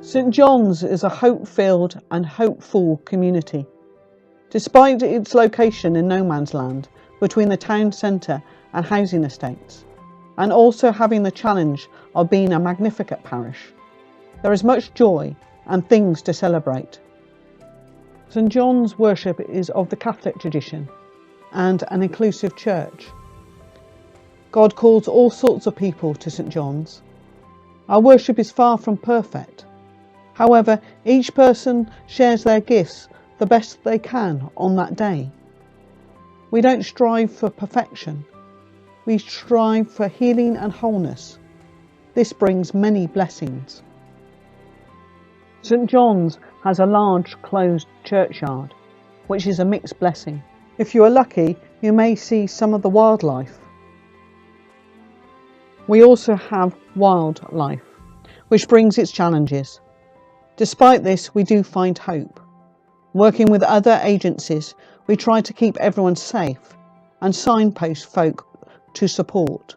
St John's is a hope-filled and hopeful community. Despite its location in no man's land between the town centre and housing estates, and also having the challenge of being a Magnificat parish, there is much joy and things to celebrate. St John's worship is of the Catholic tradition and an inclusive church. God calls all sorts of people to St John's. Our worship is far from perfect. However, each person shares their gifts the best they can on that day. We don't strive for perfection. We strive for healing and wholeness. This brings many blessings. St John's has a large closed churchyard, which is a mixed blessing. If you are lucky, you may see some of the wildlife. We also have wildlife, which brings its challenges. Despite this, we do find hope. Working with other agencies, we try to keep everyone safe and signpost folk to support.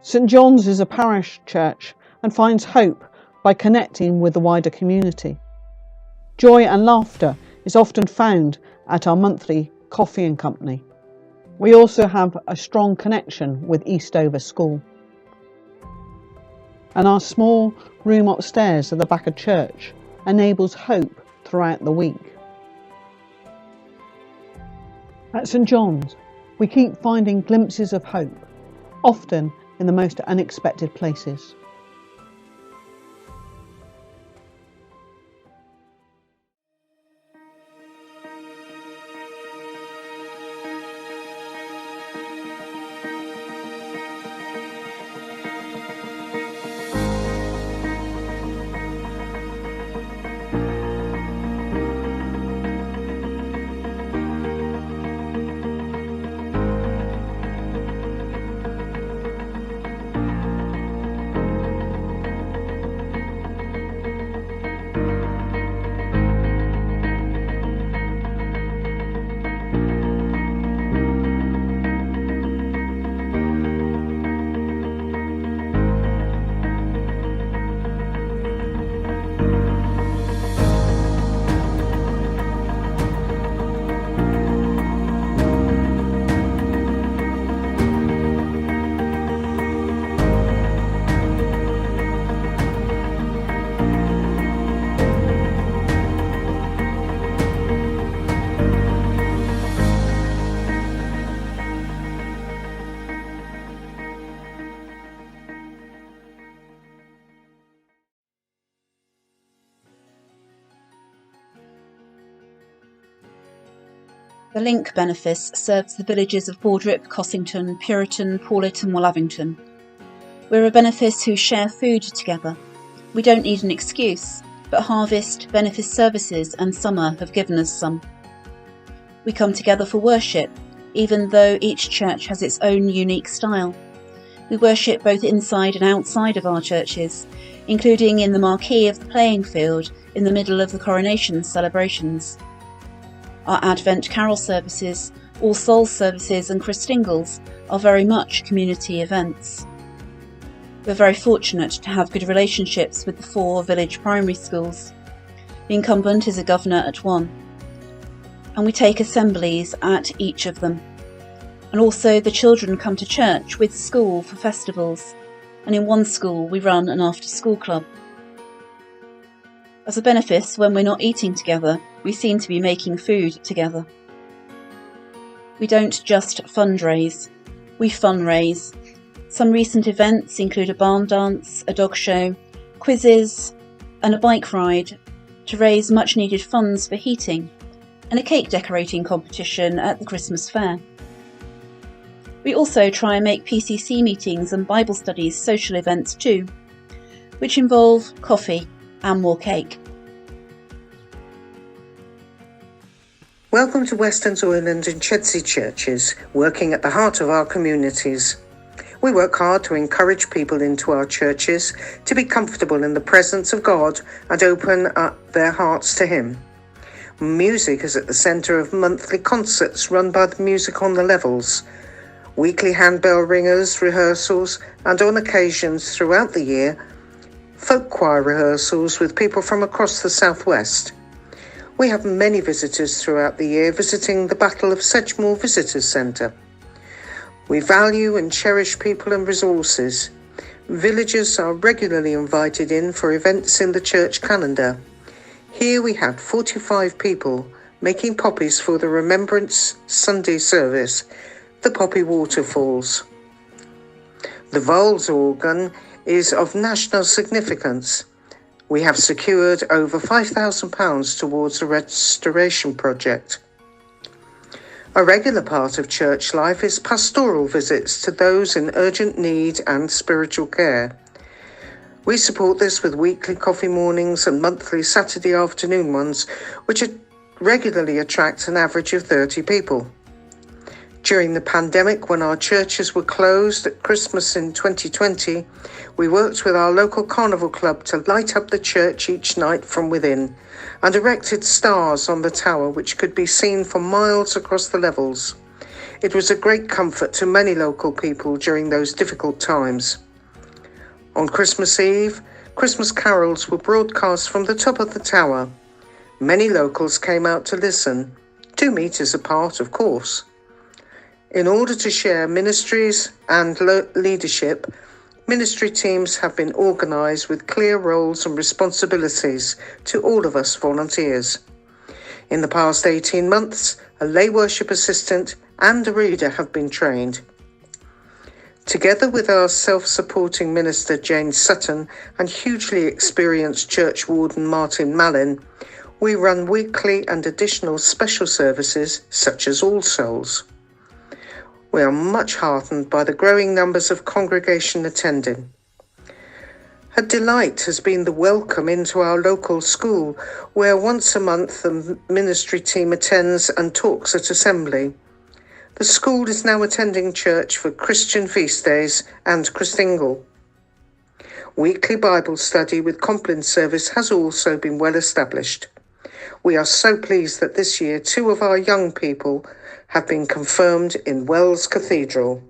St John's is a parish church and finds hope by connecting with the wider community. Joy and laughter is often found at our monthly coffee and company. We also have a strong connection with Eastover School. And our small room upstairs at the back of church enables hope throughout the week. At St John's, we keep finding glimpses of hope, often in the most unexpected places. The Link benefice serves the villages of Bordrip, Cossington, Puriton, Paulet and Wallavington. We're a benefice who share food together. We don't need an excuse, but harvest, benefice services and summer have given us some. We come together for worship, even though each church has its own unique style. We worship both inside and outside of our churches, including in the marquee of the playing field in the middle of the coronation celebrations. Our Advent carol services, All Souls services and Christingles are very much community events. We're very fortunate to have good relationships with the 4 village primary schools. The incumbent is a governor at one, and we take assemblies at each of them. And also the children come to church with school for festivals, and in one school we run an after-school club. As a benefice, when we're not eating together, we seem to be making food together. We don't just fundraise, we funraise. Some recent events include a barn dance, a dog show, quizzes and a bike ride to raise much needed funds for heating, and a cake decorating competition at the Christmas fair. We also try and make PCC meetings and Bible studies social events too, which involve coffee and more cake. Welcome to Western Zoyland and Chedsey churches, working at the heart of our communities. We work hard to encourage people into our churches to be comfortable in the presence of God and open up their hearts to Him. Music is at the centre of monthly concerts run by the Music on the Levels, weekly handbell ringers, rehearsals, and on occasions throughout the year, folk choir rehearsals with people from across the southwest. We have many visitors throughout the year visiting the Battle of Sedgemoor Visitors Centre. We value and cherish people and resources. Villagers are regularly invited in for events in the church calendar. Here we had 45 people making poppies for the Remembrance Sunday service, the Poppy Waterfalls. The Voles organ is of national significance. We have secured over £5,000 towards a restoration project. A regular part of church life is pastoral visits to those in urgent need and spiritual care. We support this with weekly coffee mornings and monthly Saturday afternoon ones, which regularly attract an average of 30 people. During the pandemic, when our churches were closed at Christmas in 2020, we worked with our local carnival club to light up the church each night from within and erected stars on the tower which could be seen for miles across the levels. It was a great comfort to many local people during those difficult times. On Christmas Eve, Christmas carols were broadcast from the top of the tower. Many locals came out to listen, 2 meters apart, of course. In order to share ministries and leadership, ministry teams have been organised with clear roles and responsibilities to all of us volunteers. In the past 18 months, a lay worship assistant and a reader have been trained. Together with our self-supporting minister Jane Sutton and hugely experienced church warden Martin Mallin, we run weekly and additional special services such as All Souls. We are much heartened by the growing numbers of congregation attending. A delight has been the welcome into our local school, where once a month the ministry team attends and talks at assembly. The school is now attending church for Christian feast days and Christingle. Weekly Bible study with Compline service has also been well established. We are so pleased that this year 2 of our young people have been confirmed in Wells Cathedral.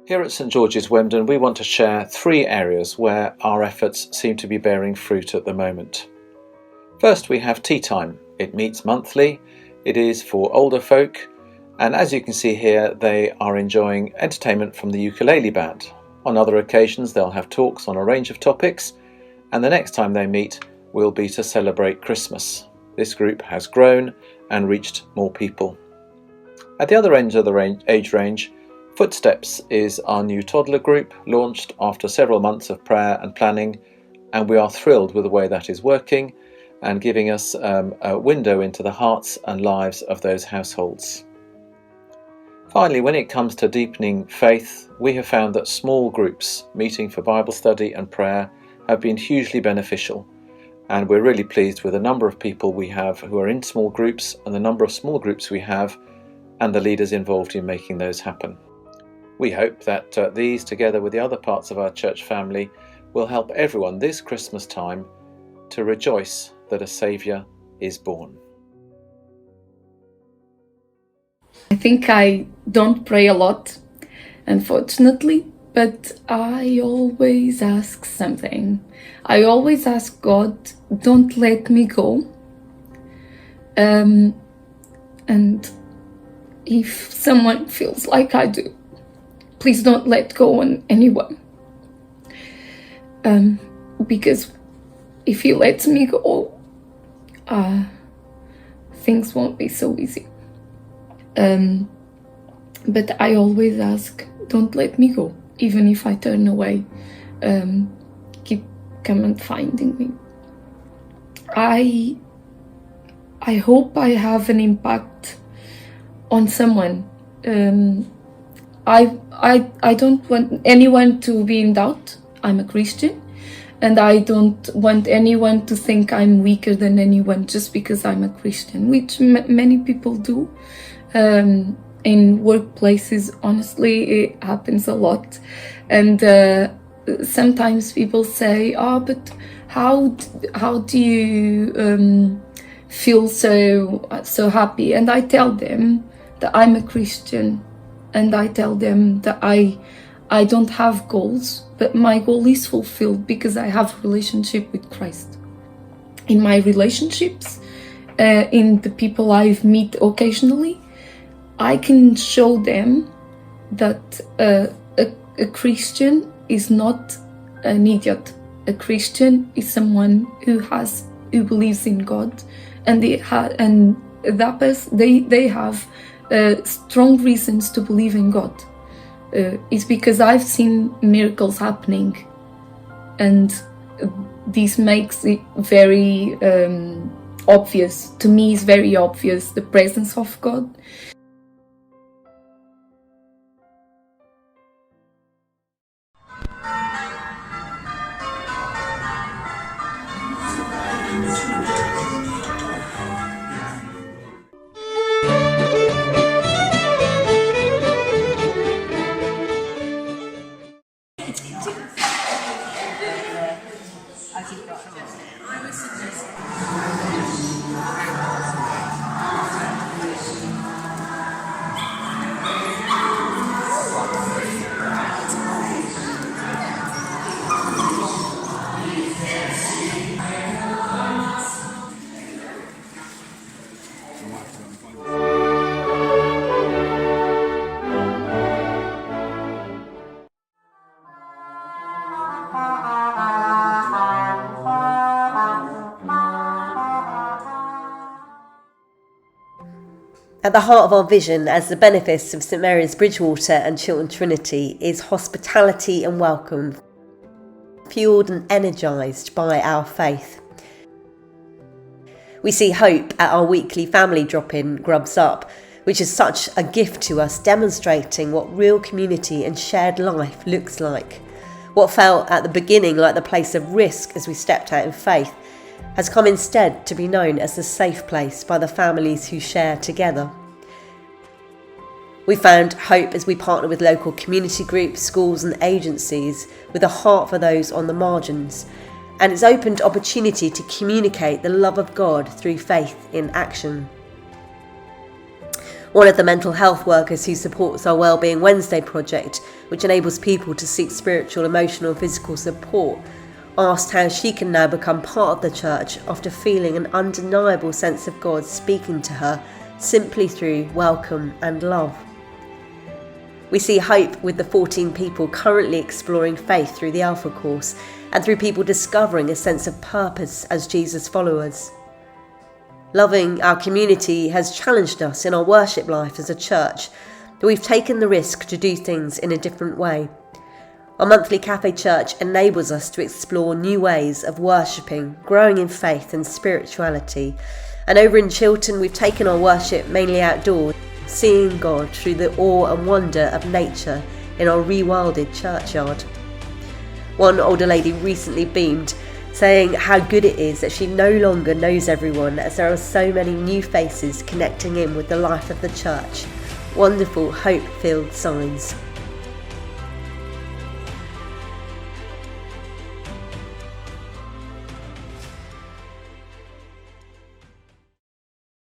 Here at St George's Wemden, we want to share 3 areas where our efforts seem to be bearing fruit at the moment. First, we have tea time. It meets monthly. It is for older folk, and as you can see here, they are enjoying entertainment from the ukulele band. On other occasions, they'll have talks on a range of topics, and the next time they meet will be to celebrate Christmas. This group has grown and reached more people. At the other end of the age range, Footsteps is our new toddler group, launched after several months of prayer and planning, and we are thrilled with the way that is working and giving us a window into the hearts and lives of those households. Finally, when it comes to deepening faith, we have found that small groups meeting for Bible study and prayer have been hugely beneficial. And we're really pleased with the number of people we have who are in small groups and the number of small groups we have and the leaders involved in making those happen. We hope that these, together with the other parts of our church family, will help everyone this Christmas time to rejoice that a Saviour is born. I think I don't pray a lot, unfortunately, but I always ask something. I always ask God, don't let me go. And if someone feels like I do, please don't let go on anyone. Because if He lets me go, things won't be so easy. But I always ask, don't let me go. Even if I turn away, come and finding me. I hope I have an impact on someone. I don't want anyone to be in doubt. I'm a Christian, and I don't want anyone to think I'm weaker than anyone just because I'm a Christian, which many people do. In workplaces, honestly, it happens a lot. And sometimes people say, but how do you feel so happy? And I tell them that I'm a Christian, and I tell them that I I don't have goals, but my goal is fulfilled because I have a relationship with Christ. In my relationships, in the people I've met occasionally, I can show them that a Christian is not an idiot. A Christian is someone who believes in God, and they have strong reasons to believe in God. It's because I've seen miracles happening, and this makes it very obvious. To me, it's very obvious the presence of God. At the heart of our vision as the benefice of St Mary's Bridgewater and Chiltern Trinity is hospitality and welcome, fuelled and energised by our faith. We see hope at our weekly family drop-in, Grubs Up, which is such a gift to us, demonstrating what real community and shared life looks like. What felt at the beginning like the place of risk as we stepped out in faith has come instead to be known as the safe place by the families who share together. We found hope as we partner with local community groups, schools and agencies with a heart for those on the margins, and it's opened opportunity to communicate the love of God through faith in action. One of the mental health workers who supports our Wellbeing Wednesday project, which enables people to seek spiritual, emotional and physical support, asked how she can now become part of the church after feeling an undeniable sense of God speaking to her simply through welcome and love. We see hope with the 14 people currently exploring faith through the Alpha course and through people discovering a sense of purpose as Jesus followers. Loving our community has challenged us in our worship life as a church, but we've taken the risk to do things in a different way. Our monthly cafe church enables us to explore new ways of worshipping, growing in faith and spirituality. And over in Chiltern, we've taken our worship mainly outdoors, seeing God through the awe and wonder of nature in our rewilded churchyard. One older lady recently beamed, saying how good it is that she no longer knows everyone, as there are so many new faces connecting in with the life of the church. Wonderful, hope-filled signs.